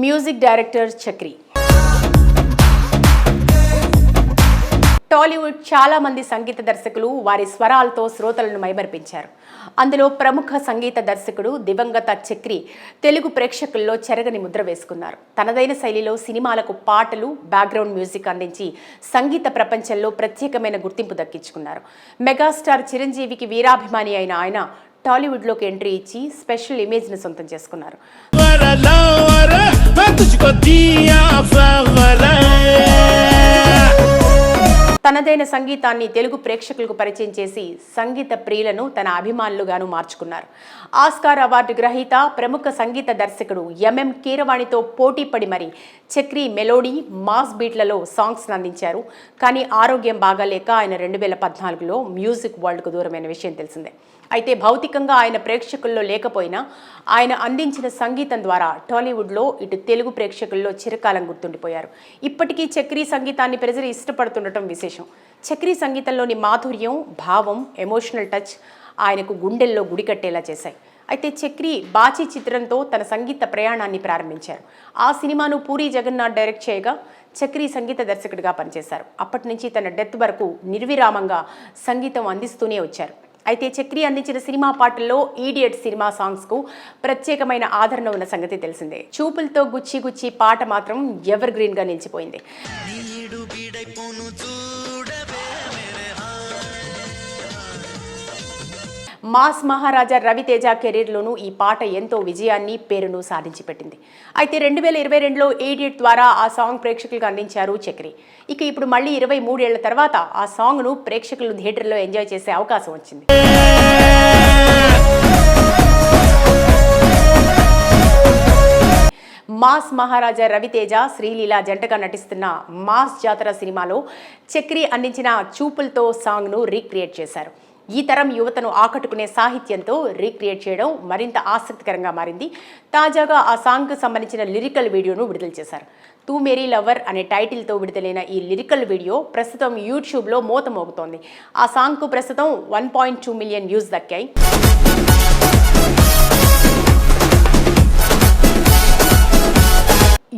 Music director Chakri. Tollywood చాలా మంది సంగీత దర్శకులు వారి స్వరాలతో శ్రోతలను మైమర్పించారు. అందులో ప్రముఖ సంగీత దర్శకుడు దివంగత చక్రి తెలుగు ప్రేక్షకుల్లో చెరగని ముద్ర వేసుకున్నారు. తనదైన శైలిలో సినిమాలకు పాటలు, బ్యాక్గ్రౌండ్ మ్యూజిక్ అందించి సంగీత ప్రపంచంలో ప్రత్యేకమైన గుర్తింపు దక్కించుకున్నారు. మెగాస్టార్ చిరంజీవికి వీరాభిమాని అయిన ఆయన టాలీవుడ్లోకి ఎంట్రీ ఇచ్చి స్పెషల్ ఇమేజ్ను సొంతం చేసుకున్నారు. తనదైన సంగీతాన్ని తెలుగు ప్రేక్షకులకు పరిచయం చేసి సంగీత ప్రియులను తన అభిమానులుగాను మార్చుకున్నారు. ఆస్కార్ అవార్డు గ్రహీత ప్రముఖ సంగీత దర్శకుడు ఎంఎం కీరవాణితో పోటీపడి మరి చక్రి మెలోడీ, మాస్ బీట్లలో సాంగ్స్ అందించారు. కానీ ఆరోగ్యం బాగాలేక ఆయన 2014లో మ్యూజిక్ వరల్డ్కు దూరమైన విషయం తెలిసిందే. అయితే భౌతికంగా ఆయన ప్రేక్షకుల్లో లేకపోయినా ఆయన అందించిన సంగీతం ద్వారా టాలీవుడ్లో ఇటు తెలుగు ప్రేక్షకుల్లో చిరకాలం గుర్తుండిపోయారు. ఇప్పటికీ చక్రి సంగీతాన్ని ప్రజలు ఇష్టపడుతుండటం విశేషం. చక్రి సంగీతంలోని మాధుర్యం, భావం, ఎమోషనల్ టచ్ ఆయనకు గుండెల్లో గుడి కట్టేలా చేశాయి. అయితే చక్రి బాచీ చిత్రంతో తన సంగీత ప్రయాణాన్ని ప్రారంభించారు. ఆ సినిమాను పూరి జగన్నాథ్ డైరెక్ట్ చేయగా చక్రి సంగీత దర్శకుడిగా పనిచేశారు. అప్పటి నుంచి తన డెత్ వరకు నిర్విరామంగా సంగీతం అందిస్తూనే వచ్చారు. అయితే చక్రి అందించిన సినిమా పాటల్లో ఈడియట్ సినిమా సాంగ్స్కు ప్రత్యేకమైన ఆదరణ ఉన్న సంగతి తెలిసిందే. చూపులతో గుచ్చి గుచ్చి పాట మాత్రం ఎవర్ గ్రీన్గా నిలిచిపోయింది. మాస్ మహారాజా రవితేజ కెరీర్లోనూ ఈ పాట ఎంతో విజయాన్ని, పేరును సాధించి పెట్టింది. అయితే 2022లో ఈడియట్ ద్వారా ఆ సాంగ్ ప్రేక్షకులకు అందించారు చక్రి. ఇక ఇప్పుడు మళ్ళీ 23 ఏళ్ల తర్వాత ఆ సాంగ్ను ప్రేక్షకులు థియేటర్లో ఎంజాయ్ చేసే అవకాశం వచ్చింది. మాస్ మహారాజా రవితేజ, శ్రీలీల జంటగా నటిస్తున్న మాస్ జాతర సినిమాలో చక్రి అందించిన చూపులతో సాంగ్ను రీక్రియేట్ చేశారు. ఈ తరం యువతను ఆకట్టుకునే సాహిత్యంతో రీక్రియేట్ చేయడం మరింత ఆసక్తికరంగా మారింది. తాజాగా ఆ సాంగ్కు సంబంధించిన లిరికల్ వీడియోను విడుదల చేశారు. తూ మేరీ లవర్ అనే టైటిల్తో విడుదలైన ఈ లిరికల్ వీడియో ప్రస్తుతం యూట్యూబ్లో మోతమోగుతోంది. ఆ సాంగ్కు ప్రస్తుతం 1.2 మిలియన్ వ్యూస్ దక్కాయి.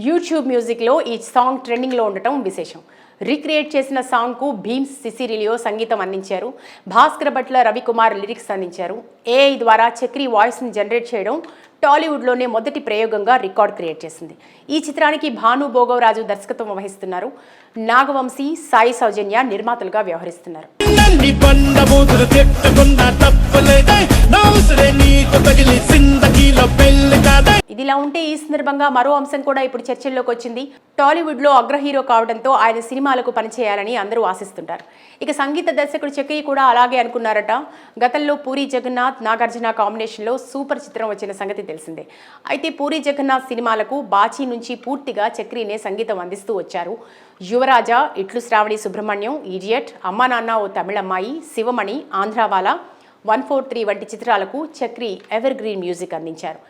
యూట్యూబ్ మ్యూజిక్లో ఈ సాంగ్ ట్రెండింగ్లో ఉండటం విశేషం. రీక్రియేట్ చేసిన సాంగ్కు భీమ్స్ సిసిరిలియో సంగీతం అందించారు. భాస్కర్ భట్ల రవికుమార్ లిరిక్స్ అందించారు. ఏఐ ద్వారా చక్రి వాయిస్ని జనరేట్ చేయడం టాలీవుడ్లోనే మొదటి ప్రయోగంగా రికార్డ్ క్రియేట్ చేసింది. ఈ చిత్రానికి భాను భోగవరాజు దర్శకత్వం వహిస్తున్నారు. నాగవంశీ, సాయి సౌజన్య నిర్మాతలుగా వ్యవహరిస్తున్నారు. ఇదిలా ఉంటే ఈ సందర్భంగా మరో అంశం కూడా ఇప్పుడు చర్చల్లోకి వచ్చింది. టాలీవుడ్లో అగ్ర హీరో కావడంతో ఆయన సినిమాలకు పనిచేయాలని అందరూ ఆశిస్తుంటారు. ఇక సంగీత దర్శకుడు చక్రి కూడా అలాగే అనుకున్నారట. గతంలో పూరి జగన్నాథ్, నాగార్జున కాంబినేషన్లో సూపర్ చిత్రం వచ్చిన సంగతి తెలిసిందే. అయితే పూరి జగన్నాథ్ సినిమాలకు బాచీ నుంచి పూర్తిగా చక్రినే సంగీతం అందిస్తూ వచ్చారు. యువరాజ, ఇట్లు శ్రావణి సుబ్రహ్మణ్యం, ఈడియట్, అమ్మా నాన్న ఓ తమిళమ్మాయి, శివమణి, ఆంధ్రావాలా, 143 వంటి చిత్రాలకు చక్రి ఎవర్ గ్రీన్ మ్యూజిక్ అందించారు.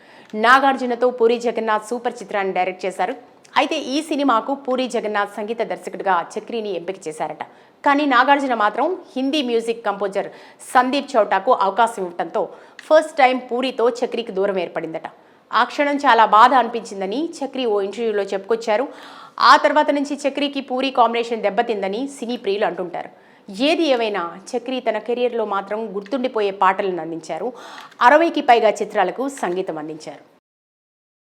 నాగార్జునతో పూరి జగన్నాథ్ సూపర్ చిత్రాన్ని డైరెక్ట్ చేశారు. అయితే ఈ సినిమాకు పూరి జగన్నాథ్ సంగీత దర్శకుడిగా చక్రిని ఎంపిక చేశారట. కానీ నాగార్జున మాత్రం హిందీ మ్యూజిక్ కంపోజర్ సందీప్ చౌటాకు అవకాశం ఇవ్వడంతో ఫస్ట్ టైం పూరితో చక్రికి దూరం ఏర్పడిందట. ఆ క్షణం చాలా బాధ అనిపించిందని చక్రి ఓ ఇంటర్వ్యూలో చెప్పుకొచ్చారు. ఆ తర్వాత నుంచి చక్రికి పూరి కాంబినేషన్ దెబ్బతిందని సినీ ప్రియులు అంటుంటారు. ఏది ఏమైనా చక్రి తన కెరియర్లో మాత్రం గుర్తుండిపోయే పాటలను అందించారు. 60కి పైగా చిత్రాలకు సంగీతం అందించారు.